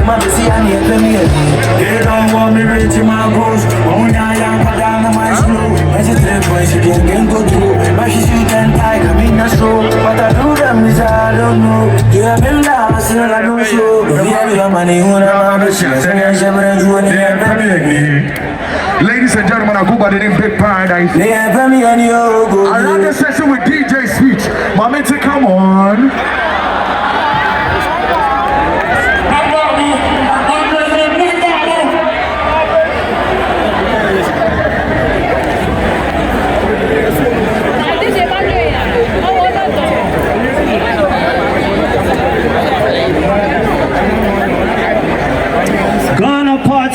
They don't want me rich in my goals. Only I am down on my slow. As a trip when she can go through. But she shoot and tie, come in a show. But I do them is I don't know. You have been down, still I don't show. If you have your money, when I'm the shit, and I shall bring you in. Ladies and gentlemen, I go by the name Big Paradise. They have me on your go. Another session with DJ Speech. Mommy, to come on.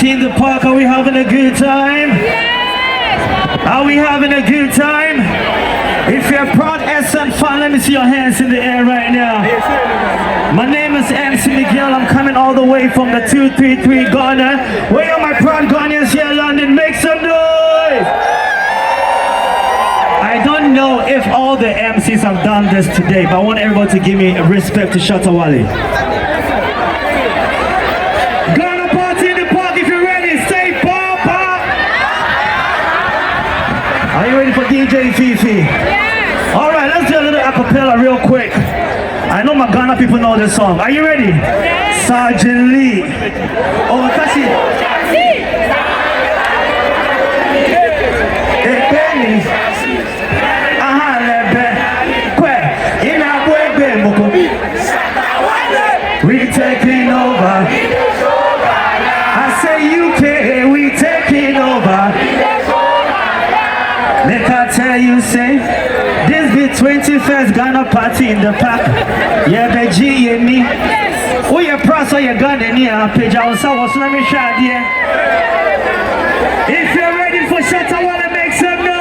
In the park, are we having a good time? Yes! Are we having a good time? If you're a proud SM fan, let me see your hands in the air right now. My name is MC Miguel. I'm coming all the way from the 233 Ghana. Where are my proud Ghanaians here in London? Make some noise! I don't know if all the MCs have done this today, but I want everybody to give me respect to Shatta Fest. Are you ready for DJ Fifi? Yes! Alright, let's do a little acapella real quick. I know my Ghana people know this song. Are you ready? Yes! Sergeant Lee. Oh, Tashi. We taking over. I say UK, we taking over. Make I tell you, say, this be 21st Ghana party in the park. Yeah, the G and me. Oh, you're proud of your gun in here. Page I was let me shot here. If you're ready for Shatta, I want to make some noise.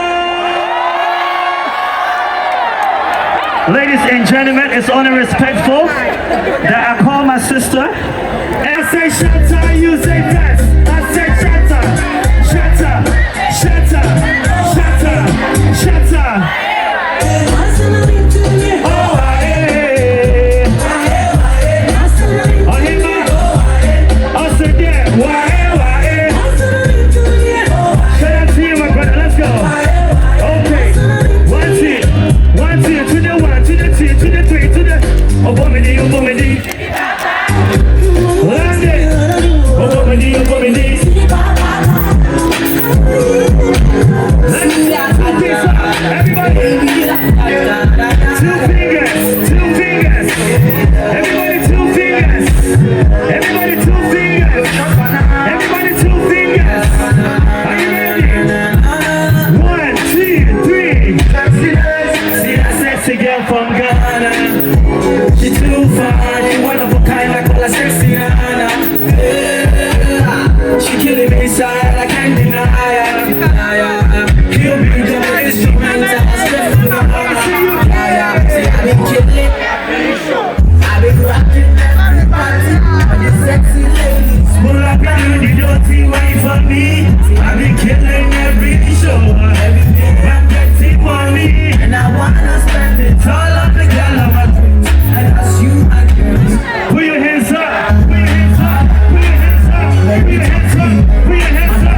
Ladies and gentlemen, it's only respectful that I call my sister. And I say Shatta, you say that. I say Shatta, Shatta, Shatta. Shatta. Oh, aye. Oh, hima. Oh, say that. Why? Shout out to you, my brother. Let's go. Okay. 1 2 to the 1 to the 2 to the 3 to the. Oh, bomidi, oh, bomidi. Land it. Oh, bomidi, oh, bomidi. Everybody, 2 fingers, 2 fingers. Everybody, 2 fingers. Everybody, 2 fingers. Everybody, 2 fingers. Are you ready? 1 2 3. See that sexy girl from Ghana. She too fine, she one of a kind, I call her sexy Nana. She killing me inside, I can't deny her. He'll be the instrument, I've been killing, I've been rocking everybody, and the sexy ladies. Pull up and do the dirty way for me. I've been killing every show, I'm getting money, and I wanna spend it all on the girl of my dreams, and that's you, my girls. Put your hands up, put your hands up, put your hands up, put your hands up, put your hands up.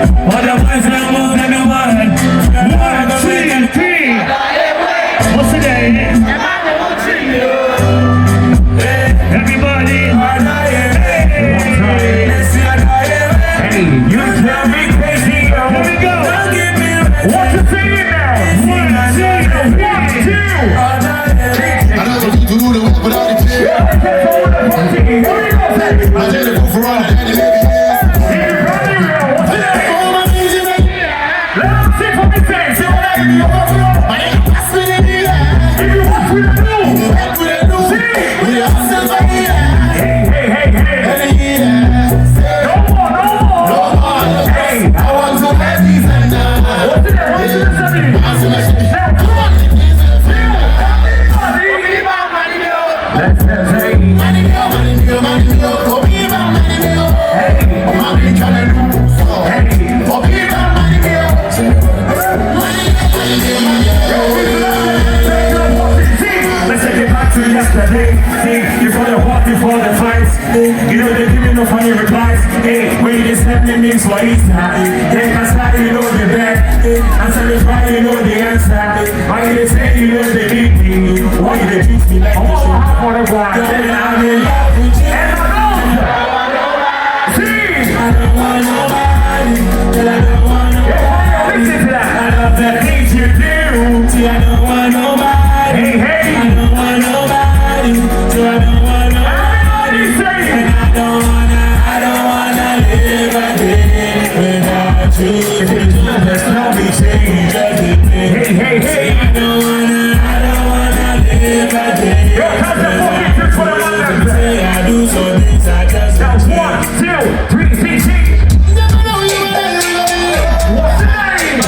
All the boys are more than the one. 1, 2, 3. What's the name? Everybody. Hey, you tell me crazy. Here we go. What's the singing now? 1, 2, 1, 2. I know what you do to walk without a chair. I did it for all the daddy lady. You know they give me no funny replies. Hey, when you just let me mix what is that? Then I start, you know the back. Answer the fire, you know the answer. Why you say you know the big thing? Why you treat me like this? Then I'm in love with you. I don't want nobody. I don't want nobody. I love the things you do. See, I don't want nobody. I don't want nobody. So I don't want nobody. And I don't wanna live a day without you. There's no me saying just a thing. Hey. I don't wanna live a day without you. Say I do some things I just don't. 1, 2, 3, see. What's the name?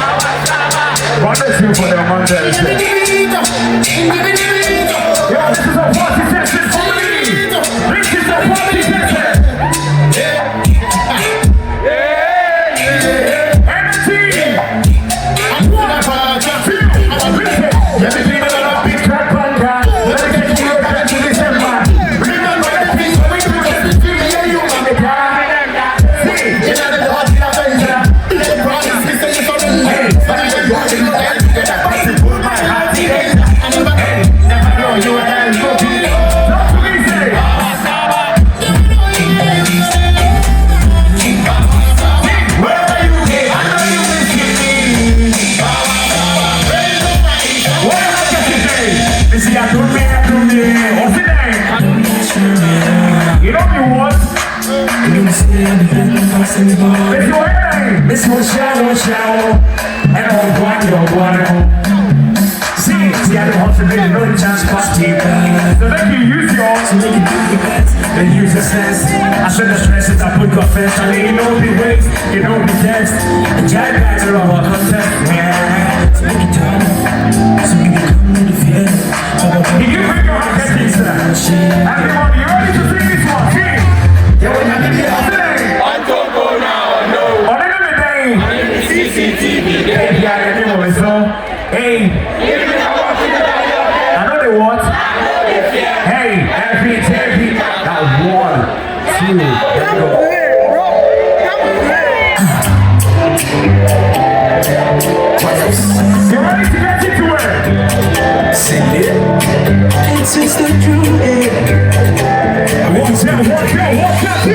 What is you for the Monday? Yo, this is a party session for me. This is a party session. It's more shallow, and all one. See, I don't want to really know the chance past you. So then you use yours, so they can do the best. Then use the sense. I said the stresses, I put confess. I mean, you know the ways, you know the test. The giant guys are all content. So make it turn up, so we can come with the fear. Can you bring your heart at this time? Everybody, you ready to sing this one? Sing! Yeah, we're not going to get I don't go now, no. CCTV. Hey, I know they what? Hey, every now 1, 2, let's go. You ready to get into it? Sing it. It's just the truth. Watch out.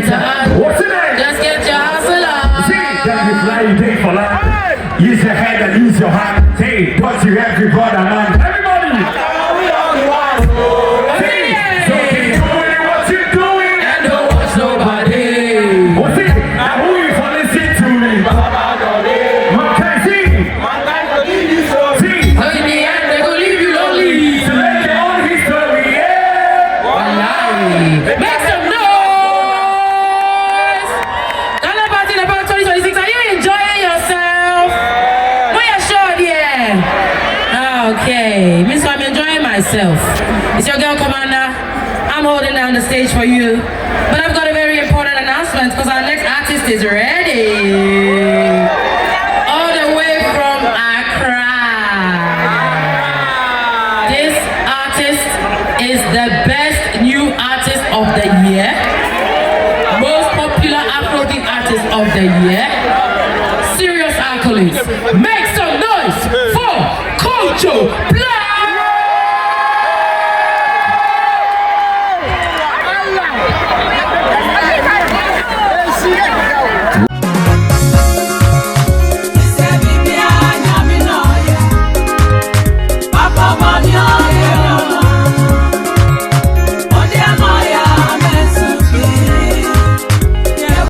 get your What's the name? Just get your hustle on. See, that you fly, you pay for life. Use your head and use your hand. Hey, touch you every brother, man. Everybody! See, so keep doing what you're doing. And don't watch nobody. What's it? Now who is for listening to me? Mackenzie! See, So in the end, they go leave you lonely. to make your own history, yeah! Wallahi. Make some noise. Ghana Party in about 2026. Are you enjoying yourself? No, you're sure, yeah. Okay. Means I'm enjoying myself. It's your girl Commander. I'm holding down the stage for you. But I've got a very important announcement because our next artist is ready. All the way from Accra. This artist is the best new artist of the year. Most popular Afrobeat artist of the year. Serious accolades. Make some noise for Culture.